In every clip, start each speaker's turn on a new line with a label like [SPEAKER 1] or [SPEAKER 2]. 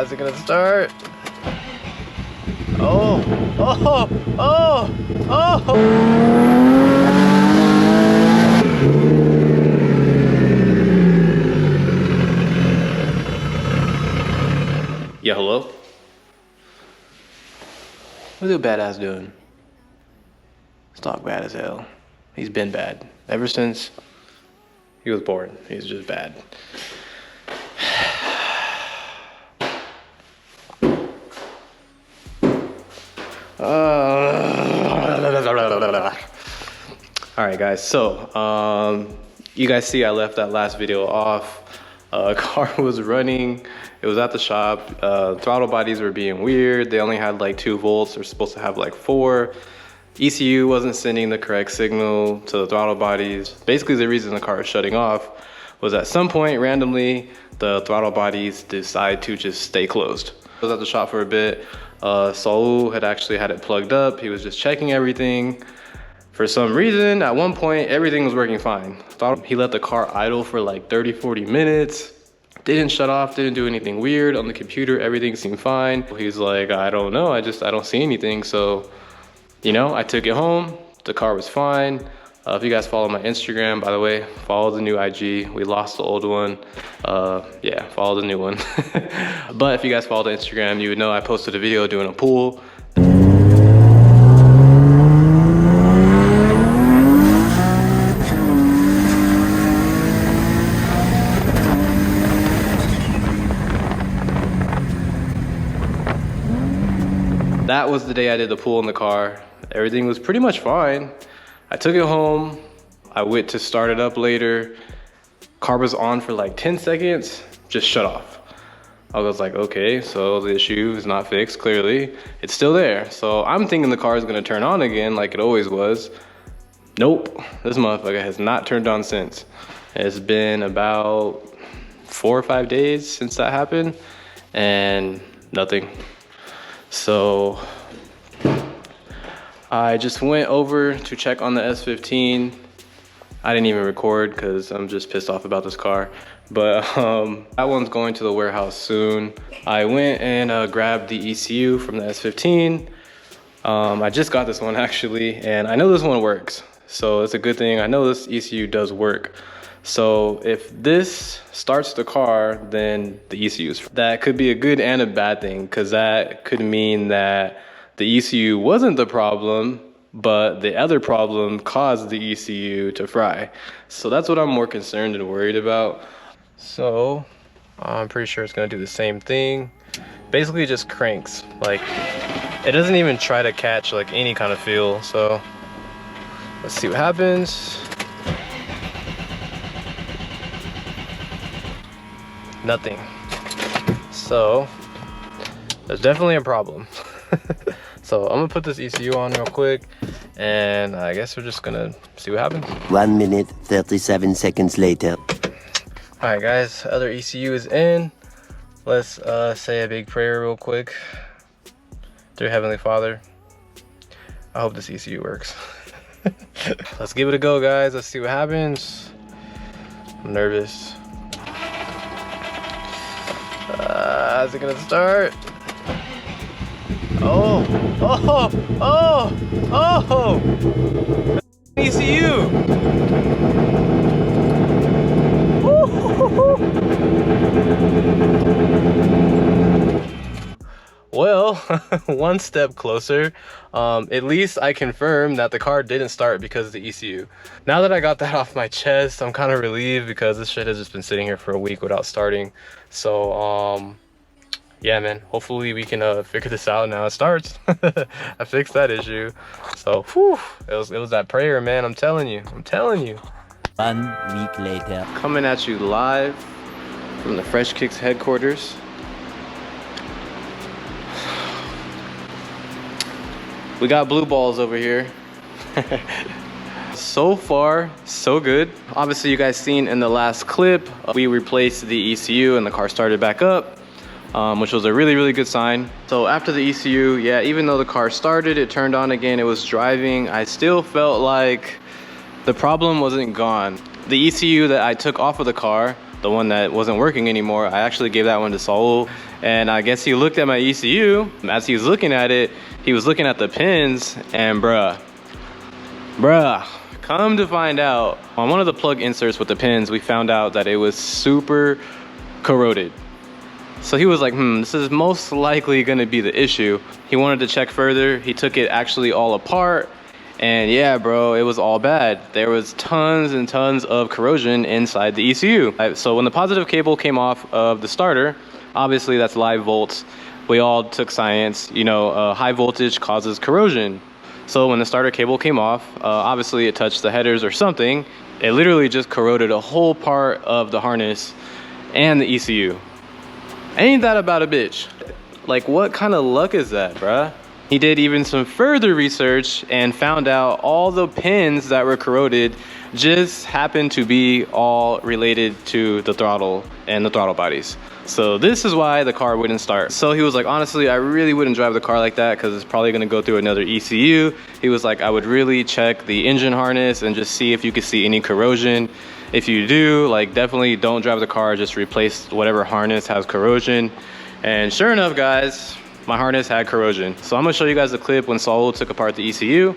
[SPEAKER 1] Is it gonna start? Oh, oh, oh, oh. Yeah, hello? What's the badass doing? This dog bad as hell. He's been bad. Ever since he was born, he's just bad. Alright guys, so you guys see I left that last video off. Car was running, it was at the shop. Throttle bodies were being weird. They only had like 2 volts, they're supposed to have like 4. ECU wasn't sending the correct signal to the throttle bodies. Basically the reason the car was shutting off was at some point randomly the throttle bodies decide to just stay closed. I was at the shop for a bit. Saul had actually had it plugged up. He was just checking everything. For some reason, at one point, everything was working fine. He let the car idle for like 30, 40 minutes. Didn't shut off, didn't do anything weird. On the computer, everything seemed fine. He's like, I don't know, I don't see anything. So, you know, I took it home. The car was fine. If you guys follow my Instagram, by the way, follow the new IG. We lost the old one. Yeah, follow the new one. But if you guys follow the Instagram, you would know I posted a video doing a pool. That was the day I did the pool in the car. Everything was pretty much fine. I took it home. I went to start it up later. Car was on for like 10 seconds, just shut off. I was like, okay, so the issue is not fixed, clearly. It's still there. So I'm thinking the car is gonna turn on again like it always was. Nope, this motherfucker has not turned on since. It's been about 4 or 5 days since that happened and nothing. So I just went over to check on the S15. I didn't even record because I'm just pissed off about this car. But that one's going to the warehouse soon. I went and grabbed the ECU from the S15. I just got this one actually, and I know this one works. So it's a good thing. I know this ECU does work. So if this starts the car, then the ECU's. That could be a good and a bad thing, because that could mean that the ECU wasn't the problem, but the other problem caused the ECU to fry. So that's what I'm more concerned and worried about. So I'm pretty sure it's gonna do the same thing. Basically it just cranks. Like, it doesn't even try to catch like any kind of feel. So let's see what happens. Nothing. So there's definitely a problem. So I'm gonna put this ECU on real quick, and I guess we're just gonna see what happens.
[SPEAKER 2] 1 minute, 37 seconds later.
[SPEAKER 1] All right, guys, other ECU is in. Let's say a big prayer real quick. Dear Heavenly Father, I hope this ECU works. Let's give it a go, guys. Let's see what happens. I'm nervous. Is it gonna start? Oh, oh, oh, oh! ECU! Well, one step closer. At least I confirmed that the car didn't start because of the ECU. Now that I got that off my chest, I'm kind of relieved because this shit has just been sitting here for a week without starting. So, yeah, man, hopefully we can figure this out now. It starts. I fixed that issue. So, whew, it was that prayer, man. I'm telling you.
[SPEAKER 2] 1 week later.
[SPEAKER 1] Coming at you live from the Fresh Kicks headquarters. We got blue balls over here. So far, so good. Obviously, you guys seen in the last clip, we replaced the ECU and the car started back up, which was a really, really good sign. So after the ECU, yeah, even though the car started, it turned on again, it was driving, I still felt like the problem wasn't gone. The ECU that I took off of the car the one that wasn't working anymore, I actually gave that one to Saul. And I guess he looked at my ECU. As he was looking at it, he was looking at the pins, and bruh, come to find out, on one of the plug inserts with the pins, we found out that it was super corroded. So he was like, this is most likely gonna be the issue. He wanted to check further. He took it actually all apart, and yeah, bro, it was all bad. There was tons and tons of corrosion inside the ECU. So when the positive cable came off of the starter, obviously that's live volts. We all took science, you know, high voltage causes corrosion. So when the starter cable came off, obviously it touched the headers or something. It literally just corroded a whole part of the harness and the ECU. Ain't that about a bitch? Like, what kind of luck is that, bruh? He did even some further research and found out all the pins that were corroded just happened to be all related to the throttle and the throttle bodies. So this is why the car wouldn't start. So he was like, honestly, I really wouldn't drive the car like that because it's probably gonna go through another ECU. He was like, I would really check the engine harness and just see if you could see any corrosion. If you do, like, definitely don't drive the car, just replace whatever harness has corrosion. And sure enough, guys, my harness had corrosion. So I'm gonna show you guys the clip when Saul took apart the ECU.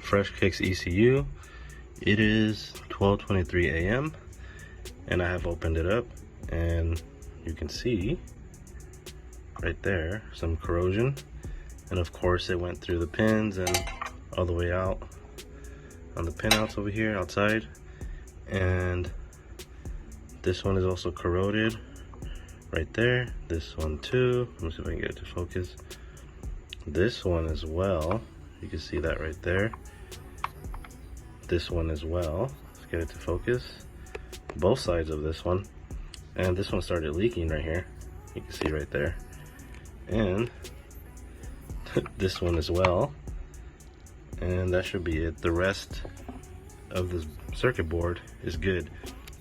[SPEAKER 3] Fresh Kicks ECU. It is 12:23 a.m. and I have opened it up, and you can see right there some corrosion, and of course it went through the pins and all the way out on the pinouts over here outside. And this one is also corroded right there. This one too. Let me see if I can get it to focus. This one as well, you can see that right there. This one as well. Let's get it to focus. Both sides of this one. And this one started leaking right here. You can see right there. And this one as well. And that should be it. The rest of this circuit board is good.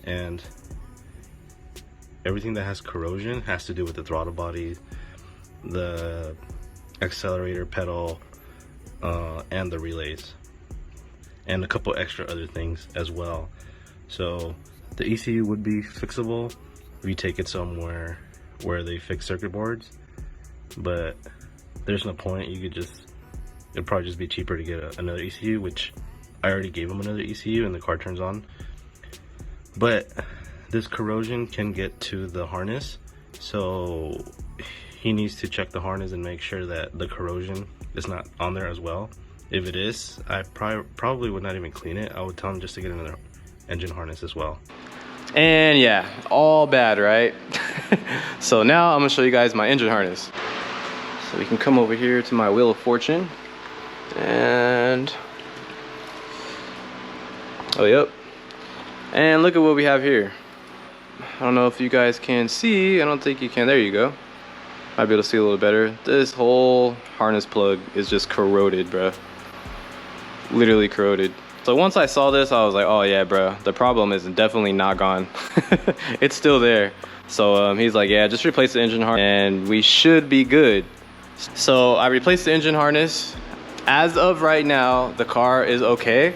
[SPEAKER 3] And everything that has corrosion has to do with the throttle body, the accelerator pedal, and the relays, and a couple extra other things as well. So the ECU would be fixable if you take it somewhere where they fix circuit boards, but there's no point. You could just, it'd probably just be cheaper to get another ECU, which I already gave him another ECU and the car turns on. But this corrosion can get to the harness, so he needs to check the harness and make sure that the corrosion is not on there as well. If it is, I probably would not even clean it. I would tell him just to get another engine harness as well.
[SPEAKER 1] And yeah, all bad, right? So now I'm gonna show you guys my engine harness. So we can come over here to my Wheel of Fortune, and oh yep, and look at what we have here. I don't know if you guys can see. I don't think you can. There you go. Might be able to see a little better. This whole harness plug is just corroded, bro. Literally corroded. So once I saw this, I was like, oh yeah, bro, the problem is definitely not gone. It's still there. So he's like, yeah, just replace the engine harness and we should be good. So I replaced the engine harness. As of right now, the car is okay.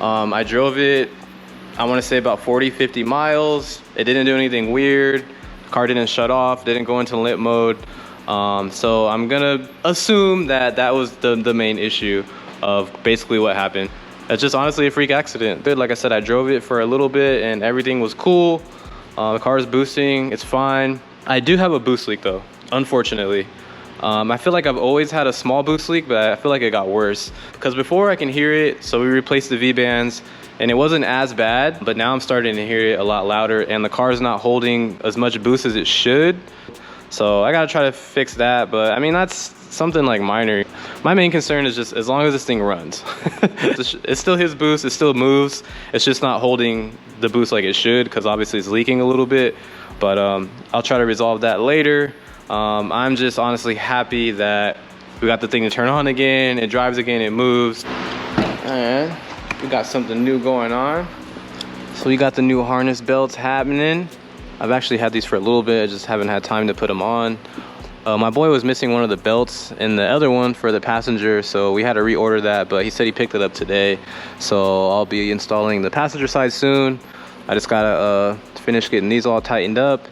[SPEAKER 1] I drove it, I want to say about 40-50 miles. It didn't do anything weird. The car didn't shut off, didn't go into limp mode. So I'm gonna assume that that was the main issue of basically what happened. It's just honestly a freak accident. Good, like I said, I drove it for a little bit and everything was cool. The car is boosting, it's fine. I do have a boost leak though, unfortunately. I feel like I've always had a small boost leak, but I feel like it got worse. Because before I can hear it, so we replaced the V-bands, and it wasn't as bad, but now I'm starting to hear it a lot louder, and the car is not holding as much boost as it should. So I gotta try to fix that, but I mean, that's something like minor. My main concern is just as long as this thing runs. It's still his boost, it still moves, it's just not holding the boost like it should, because obviously it's leaking a little bit, but I'll try to resolve that later. I'm just honestly happy that we got the thing to turn on again, it drives again, it moves, and we got something new going on. So we got the new harness belts happening. I've actually had these for a little bit, I just haven't had time to put them on. My boy was missing one of the belts in the other one for the passenger, so we had to reorder that, but he said he picked it up today. So I'll be installing the passenger side soon. I just gotta finish getting these all tightened up.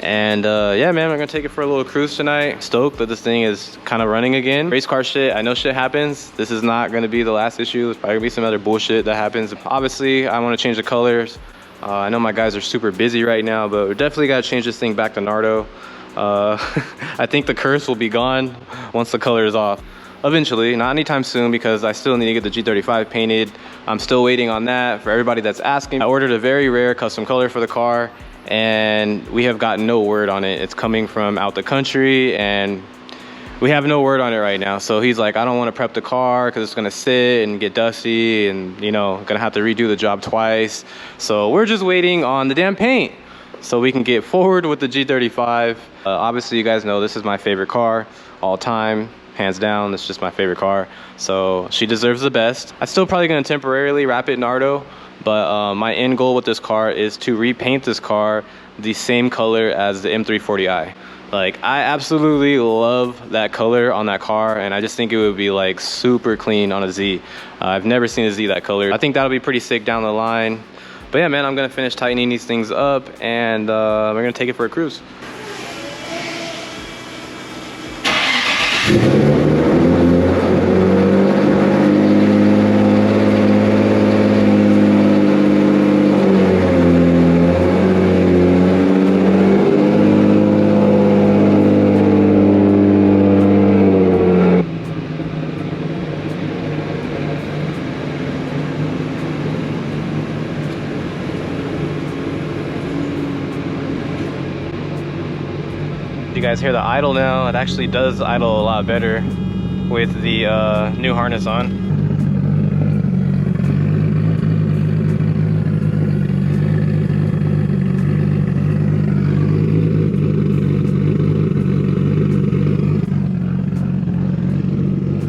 [SPEAKER 1] And yeah, man, we're gonna take it for a little cruise tonight. Stoked that this thing is kind of running again. Race car shit, I know shit happens. This is not gonna be the last issue. There's probably gonna be some other bullshit that happens. Obviously, I wanna change the colors. I know my guys are super busy right now, but we definitely gotta change this thing back to Nardo. I think the curse will be gone once the color is off. Eventually, not anytime soon, because I still need to get the G35 painted. I'm still waiting on that. For everybody that's asking, I ordered a very rare custom color for the car, and we have gotten no word on it. It's coming from out the country, and we have no word on it right now. So he's like, I don't want to prep the car because it's gonna sit and get dusty, and you know, gonna have to redo the job twice. So we're just waiting on the damn paint so we can get forward with the G35. Obviously, you guys know this is my favorite car all time, hands down. It's just my favorite car, so she deserves the best. I'm still probably gonna temporarily wrap it Nardo, but my end goal with this car is to repaint this car the same color as the M340i. Like, I absolutely love that color on that car, and I just think it would be like super clean on a Z. I've never seen a Z that color. I think that'll be pretty sick down the line. But yeah, man, I'm gonna finish tightening these things up, and we're gonna take it for a cruise. You guys hear the idle now? It actually does idle a lot better with the new harness on.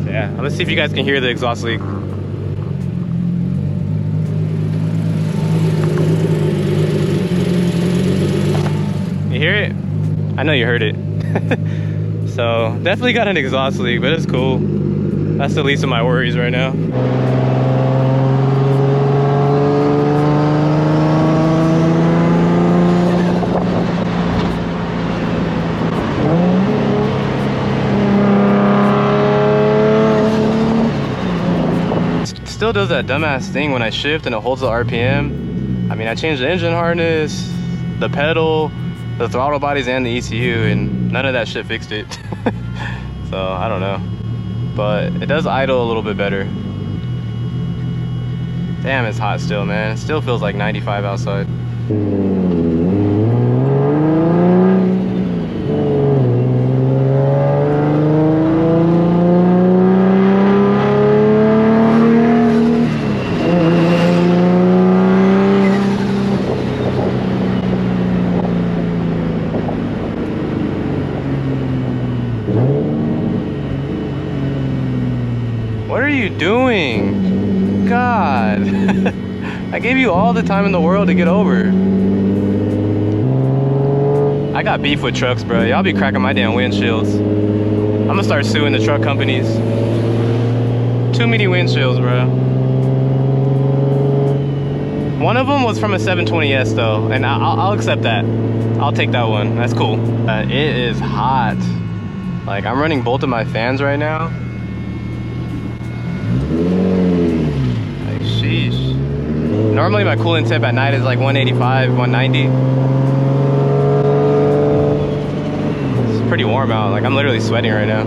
[SPEAKER 1] So yeah, let's see if you guys can hear the exhaust leak. You hear it? I know you heard it. So definitely got an exhaust leak, but it's cool. That's the least of my worries right now. Still does that dumbass thing when I shift and it holds the RPM. I mean, I changed the engine harness, the pedal, the throttle bodies, and the ECU, and none of that shit fixed it. So I don't know, but it does idle a little bit better. Damn, it's hot still, man. It still feels like 95 outside. What are you doing? God. I gave you all the time in the world to get over. I got beef with trucks, bro. Y'all be cracking my damn windshields. I'm gonna start suing the truck companies. Too many windshields, bro. One of them was from a 720S though, and I'll accept that. I'll take that one. That's cool. It is hot. Like, I'm running both of my fans right now. Like, sheesh. Normally my coolant temp at night is like 185, 190. It's pretty warm out. Like, I'm literally sweating right now.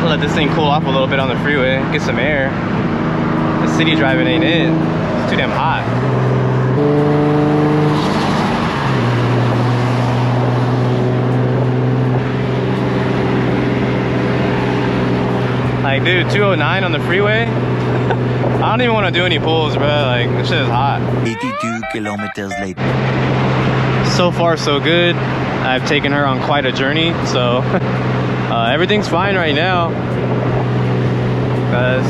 [SPEAKER 1] I'll let this thing cool off a little bit on the freeway, get some air. The city driving ain't it. It's too damn hot. Like, dude, 209 on the freeway? I don't even want to do any pulls, bro. Like, this shit is hot.
[SPEAKER 2] 82 kilometers later.
[SPEAKER 1] So far, so good. I've taken her on quite a journey, so everything's fine right now. Because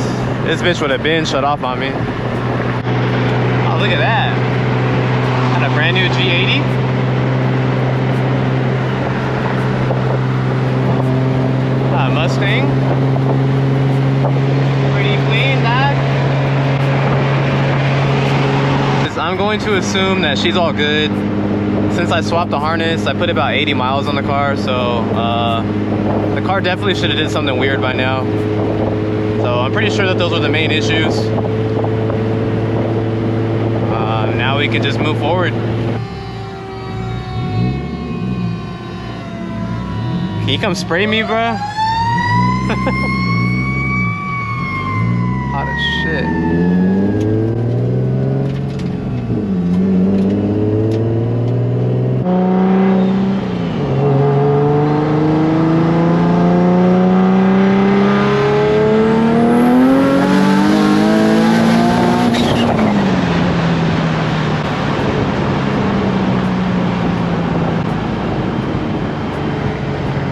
[SPEAKER 1] this bitch would have been shut off on me. Oh, look at that. Got a brand new G80. Mustang. Pretty clean, dog. I'm going to assume that she's all good. Since I swapped the harness, I put about 80 miles on the car, so the car definitely should have did something weird by now. So I'm pretty sure that those were the main issues. Now we can just move forward. Can you come spray me, bruh? Hot as shit.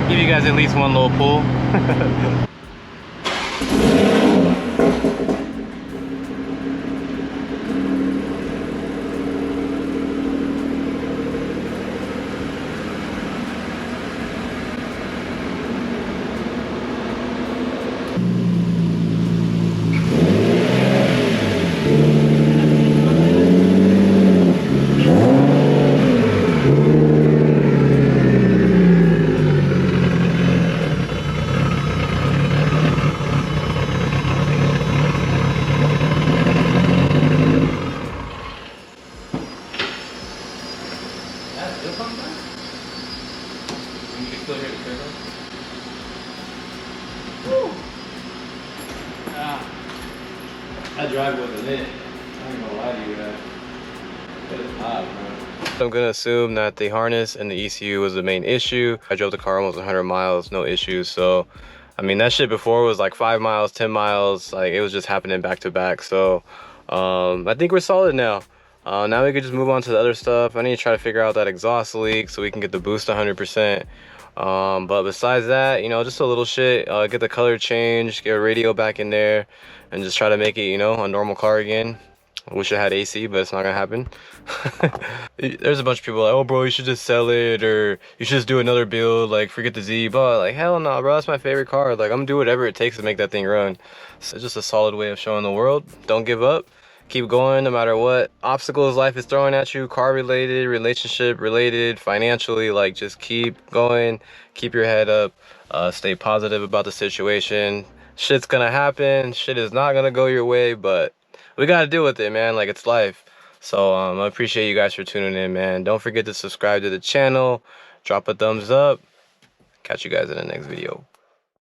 [SPEAKER 1] Give you guys at least one little pull. That drive wasn't it. I ain't gonna lie to you guys. It is hot, bro. I'm gonna assume that the harness and the ECU was the main issue. I drove the car almost 100 miles, no issues. So, I mean, that shit before was like 5 miles, 10 miles. Like, it was just happening back to back. So, I think we're solid now. Now we can just move on to the other stuff. I need to try to figure out that exhaust leak so we can get the boost 100%. But besides that, you know, just a little shit. Get the color changed, get a radio back in there, and just try to make it, you know, a normal car again. I wish it had AC, but it's not gonna happen. There's a bunch of people like, oh bro, you should just sell it, or you should just do another build, like forget the Z. But like, hell no, bro, that's my favorite car. Like, I'm gonna do whatever it takes to make that thing run. So it's just a solid way of showing the world, don't give up. Keep going no matter what obstacles life is throwing at you, car related, relationship related, financially. Like, just keep going, keep your head up, stay positive about the situation. Shit's gonna happen, shit is not gonna go your way, but we gotta deal with it, man. Like, it's life. So I appreciate you guys for tuning in, man. Don't forget to subscribe to the channel, drop a thumbs up. Catch you guys in the next video.